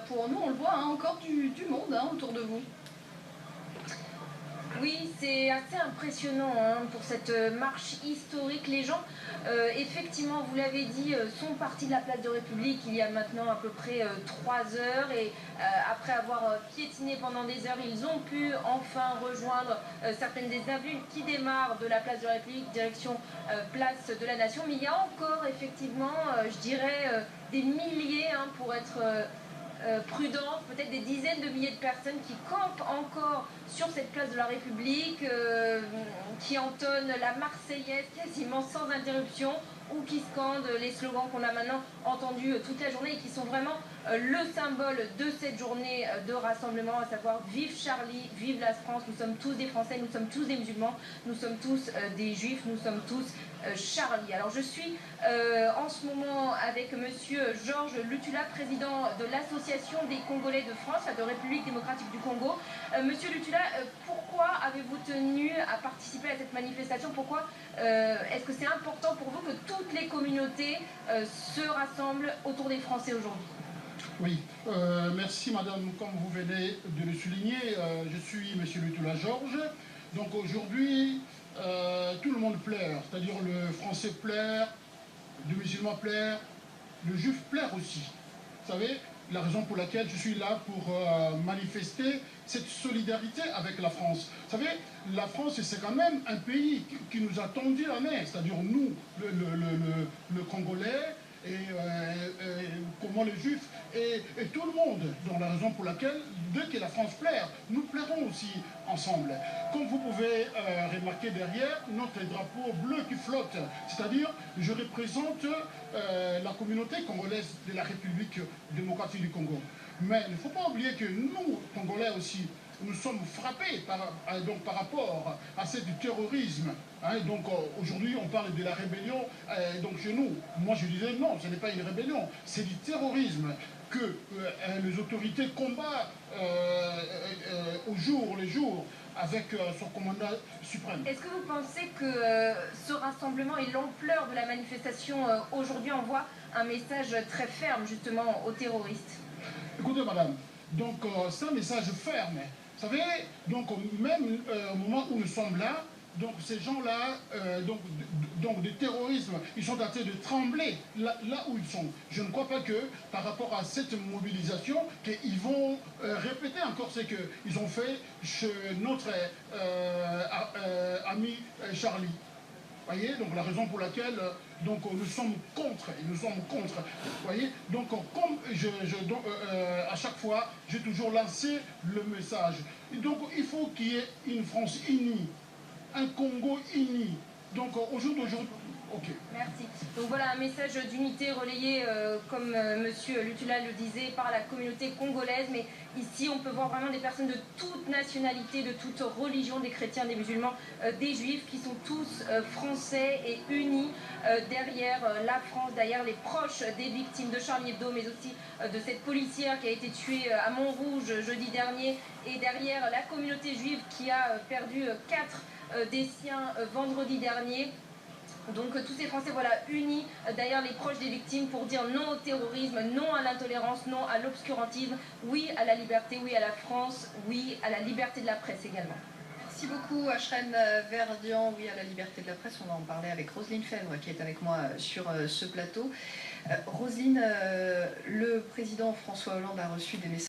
pour nous, on le voit, hein, encore du monde hein, autour de vous. Oui, c'est assez impressionnant hein, pour cette marche historique. Les gens, effectivement, vous l'avez dit, sont partis de la place de République il y a maintenant à peu près 3 heures. Et après avoir piétiné pendant des heures, ils ont pu enfin rejoindre certaines des avenues qui démarrent de la place de République, direction place de la Nation. Mais il y a encore, effectivement, je dirais, des milliers, hein, pour être prudente, peut-être des dizaines de milliers de personnes qui campent encore sur cette place de la République, qui entonnent la Marseillaise quasiment sans interruption, ou qui scandent les slogans qu'on a maintenant entendus toute la journée et qui sont vraiment le symbole de cette journée de rassemblement, à savoir vive Charlie, vive la France, nous sommes tous des Français, nous sommes tous des musulmans, nous sommes tous des Juifs, nous sommes tous Charlie. Alors je suis en ce moment avec monsieur Georges Lutula, président de l'Association des Congolais de France, de République démocratique du Congo. Monsieur Lutula, pourquoi avez-vous tenu à participer à cette manifestation? Pourquoi est-ce que c'est important pour vous que toutes les communautés se rassemblent autour des Français aujourd'hui? Oui, merci madame, comme vous venez de le souligner, je suis monsieur Lutula Georges. Donc aujourd'hui, tout le monde pleure, c'est-à-dire le français pleure, le musulman pleure, le juif pleure aussi. Vous savez, la raison pour laquelle je suis là pour manifester cette solidarité avec la France. Vous savez, la France, c'est quand même un pays qui nous a tendu la main, c'est-à-dire nous, le Congolais, et comment les Juifs, et tout le monde. Donc la raison pour laquelle, dès que la France pleure, nous pleurons aussi ensemble. Comme vous pouvez remarquer derrière, notre drapeau bleu qui flotte, c'est-à-dire je représente la communauté congolaise de la République démocratique du Congo. Mais il ne faut pas oublier que nous, Congolais aussi, nous sommes frappés par rapport à ce terrorisme. Hein, donc aujourd'hui, on parle de la rébellion. Donc chez nous, moi je disais non, ce n'est pas une rébellion, c'est du terrorisme que les autorités combattent au jour le jour avec son commandant suprême. Est-ce que vous pensez que ce rassemblement et l'ampleur de la manifestation aujourd'hui envoient un message très ferme justement aux terroristes? Écoutez madame, donc c'est un message ferme. Vous savez, donc même au moment où nous sommes là, donc ces gens-là, donc des terrorismes, ils sont en train de trembler là où ils sont. Je ne crois pas que par rapport à cette mobilisation, qu'ils vont répéter encore ce qu'ils ont fait chez notre ami Charlie. Voyez, donc la raison pour laquelle donc nous sommes contre, voyez, donc comme à chaque fois j'ai toujours lancé le message. Et donc il faut qu'il y ait une France unie, un Congo uni. Donc au jour d'aujourd'hui. Okay. Merci. Donc voilà un message d'unité relayé, comme monsieur Lutula le disait, par la communauté congolaise. Mais ici, on peut voir vraiment des personnes de toute nationalité, de toute religion, des chrétiens, des musulmans, des juifs, qui sont tous français et unis derrière la France, derrière les proches des victimes de Charlie Hebdo, mais aussi de cette policière qui a été tuée à Montrouge jeudi dernier, et derrière la communauté juive qui a perdu 4 des siens vendredi dernier. Donc tous ces Français voilà, unis derrière les proches des victimes pour dire non au terrorisme, non à l'intolérance, non à l'obscurantisme, oui à la liberté, oui à la France, oui à la liberté de la presse également. Merci beaucoup Ashren Verdian, oui à la liberté de la presse. On va en parler avec Roselyne Febvre qui est avec moi sur ce plateau. Roselyne, le président François Hollande a reçu des messages